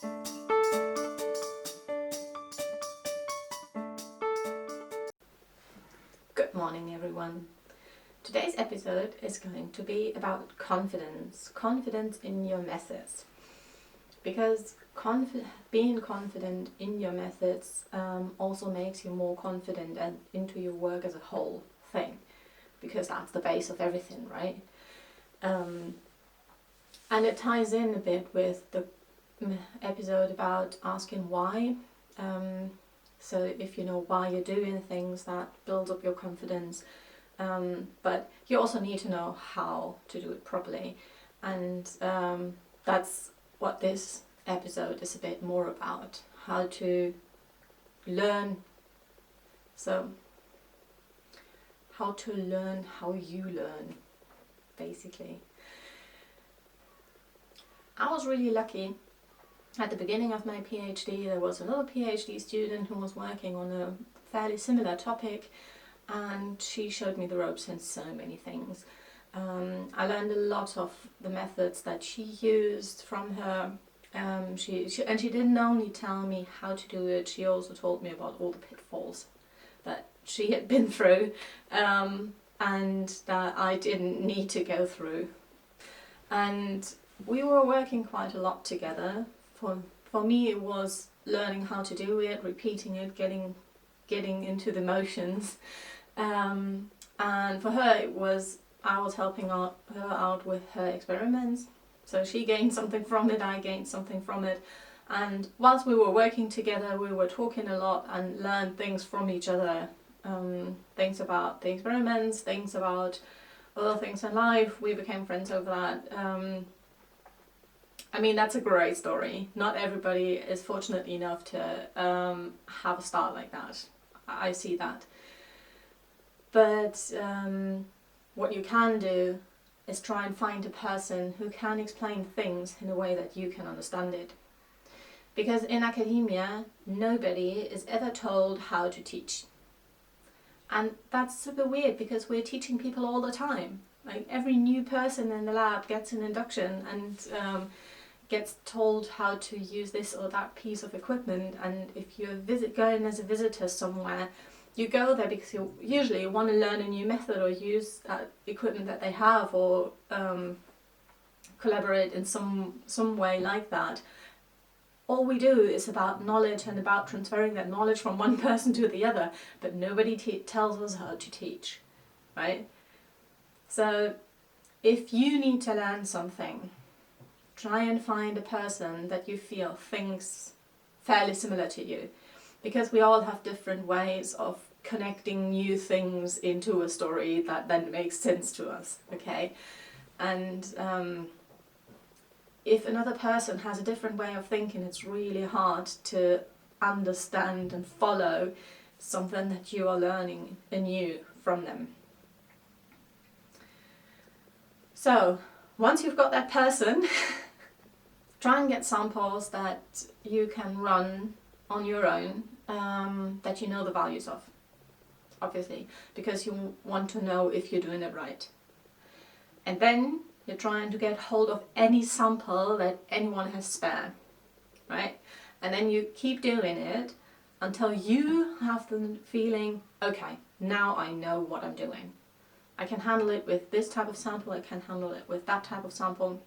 Good morning, everyone. Today's episode is going to be about confidence in your methods. Because being confident in your methods also makes you more confident and into your work as a whole thing, because that's the base of everything, right? And it ties in a bit with the episode about asking why. So if you know why you're doing things, that builds up your confidence. But you also need to know how to do it properly. And that's what this episode is a bit more about. How to learn. So, how to learn how you learn, basically. I was really lucky. At the beginning of my PhD, there was another PhD student who was working on a fairly similar topic, and she showed me the ropes in so many things. I learned a lot of the methods that she used from her. She didn't only tell me how to do it, she also told me about all the pitfalls that she had been through, and that I didn't need to go through. And we were working quite a lot together. For me, it was learning how to do it, repeating it, getting into the motions. And for her, it was I was helping her out with her experiments. So she gained something from it, I gained something from it. And whilst we were working together, we were talking a lot and learned things from each other. Things about the experiments, things about other things in life. We became friends over that. I mean, that's a great story. Not everybody is fortunate enough to have a start like that. I see that. But what you can do is try and find a person who can explain things in a way that you can understand it. Because in academia, nobody is ever told how to teach. And that's super weird, because we're teaching people all the time. Like, every new person in the lab gets an induction and gets told how to use this or that piece of equipment. And if you're going as a visitor somewhere, you go there because you usually want to learn a new method or use that equipment that they have, or collaborate in some way like that. All we do is about knowledge and about transferring that knowledge from one person to the other, but nobody tells us how to teach, right? So if you need to learn something, try and find a person that you feel thinks fairly similar to you, because we all have different ways of connecting new things into a story that then makes sense to us, okay? And if another person has a different way of thinking, it's really hard to understand and follow something that you are learning anew from them. So, once you've got that person, try and get samples that you can run on your own, that you know the values of, obviously, because you want to know if you're doing it right. And then you're trying to get hold of any sample that anyone has spare, right? And then you keep doing it until you have the feeling, okay, now I know what I'm doing. I can handle it with this type of sample, I can handle it with that type of sample.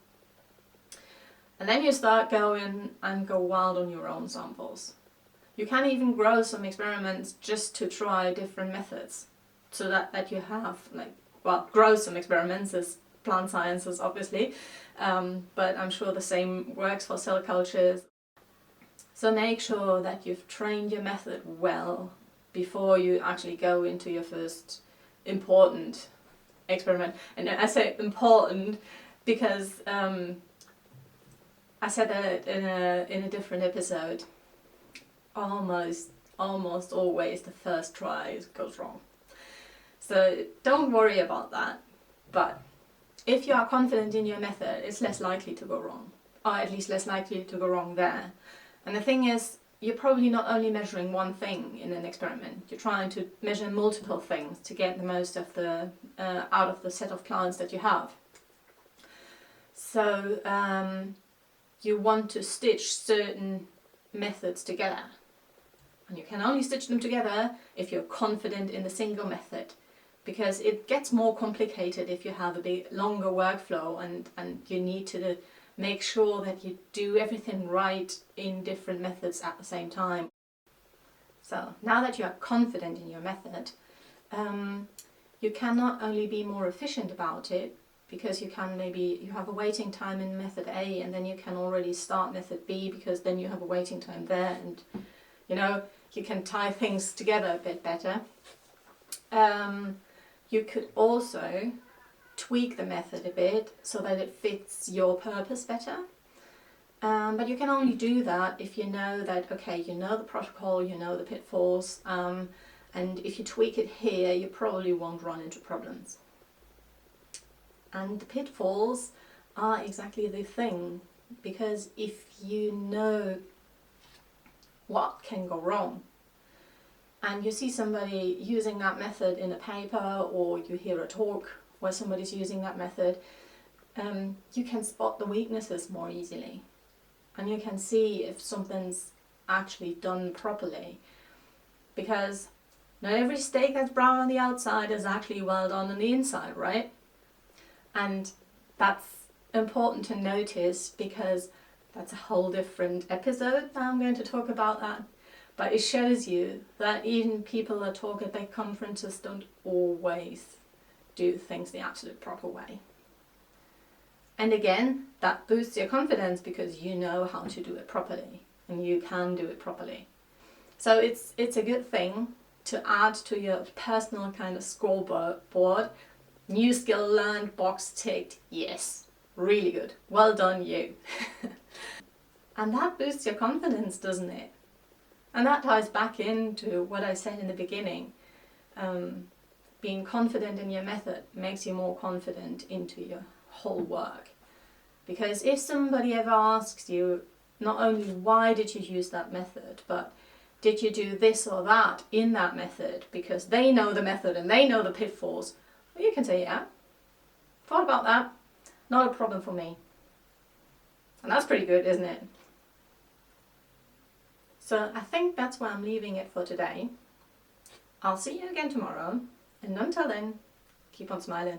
And then you start going and go wild on your own samples. You can even grow some experiments just to try different methods, so that you have, grow some experiments as plant sciences, obviously, but I'm sure the same works for cell cultures. So make sure that you've trained your method well before you actually go into your first important experiment. And I say important because I said that in a different episode. Almost always the first try goes wrong. So don't worry about that. But if you are confident in your method, it's less likely to go wrong, or at least less likely to go wrong there. And the thing is, you're probably not only measuring one thing in an experiment, you're trying to measure multiple things to get the most of the out of the set of plants that you have. So you want to stitch certain methods together. And you can only stitch them together if you're confident in the single method, because it gets more complicated if you have a bit longer workflow and you need to make sure that you do everything right in different methods at the same time. So now that you are confident in your method, you can not only be more efficient about it, because you have a waiting time in method A, and then you can already start method B, because then you have a waiting time there, and you can tie things together a bit better. You could also tweak the method a bit so that it fits your purpose better. But you can only do that if you know that, okay, you know the protocol, you know the pitfalls, and if you tweak it here, you probably won't run into problems. And the pitfalls are exactly the thing, because if you know what can go wrong, and you see somebody using that method in a paper, or you hear a talk where somebody's using that method, you can spot the weaknesses more easily. And you can see if something's actually done properly. Because not every steak that's brown on the outside is actually well done on the inside, right? And that's important to notice, because that's a whole different episode that I'm going to talk about that. But it shows you that even people that talk at big conferences don't always do things the absolute proper way. And again, that boosts your confidence because you know how to do it properly, and you can do it properly. So it's a good thing to add to your personal kind of scoreboard. New skill learned, box ticked, yes, really good, well done you. And that boosts your confidence, doesn't it? And that ties back into what I said in the beginning. Being confident in your method makes you more confident into your whole work. Because if somebody ever asks you, not only why did you use that method, but did you do this or that in that method, because they know the method and they know the pitfalls, well, you can say, yeah, thought about that, not a problem for me. And that's pretty good, isn't it? So I think that's where I'm leaving it for today. I'll see you again tomorrow, and until then, keep on smiling.